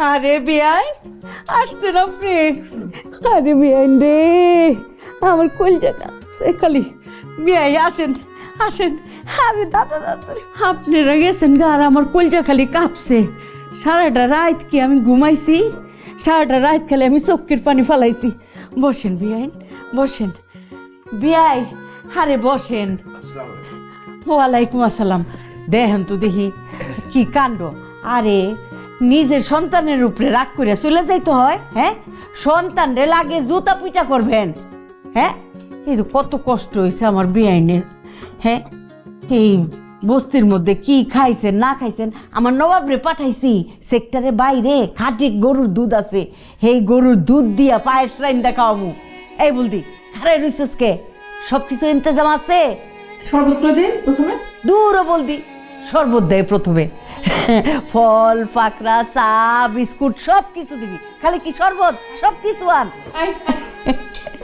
আরে বিয়াই আসছেন আপনি? আরে বিয়াই রে, আমার কলজাটা খালি। বিয়াই আসেন আসেন। আরে দাদা দাদা, আপনারা গেছেন গা, আর আমার কলজা খালি কাঁপছে। সারাটা রাত কি আমি ঘুমাইছি? সারাটা রাত খালি আমি চোখের পানি ফালাইছি। বসেন বিয়াই, বসেন বিয়াই। আরে বসেন। ওয়ালাইকুম আসসালাম। দেখেন তো দেখি কি কাণ্ড। আরে নিজের সন্তানের উপরে রাগ করে চলে যাইতে হয়? হ্যাঁ, সন্তান রে লাগে জুতা পিটা করবেন? হ্যাঁ, এই তো কত কষ্ট হয়েছে আমার বেআইনের। হ্যাঁ, এই বস্তির মধ্যে কি খাইছেন না খাইছেন, আমার নবাব রে পাঠাইছি সেক্টরে বাইরে খাঁটি গরুর দুধ আছে, এই গরুর দুধ দিয়া পায়েস রাইন দেখাওয়ামু। এই বলদি খারাই রইছিস কে? সব কিছু ইন্তজাম আছে? শরবত করে দিন প্রথমে। দূরও বলদি শরবত দেয় প্রথমে, ফল পাকড়া চা বিস্কুট সব কিছু দিবি, খালি কি শরবত? সব কিছু আন।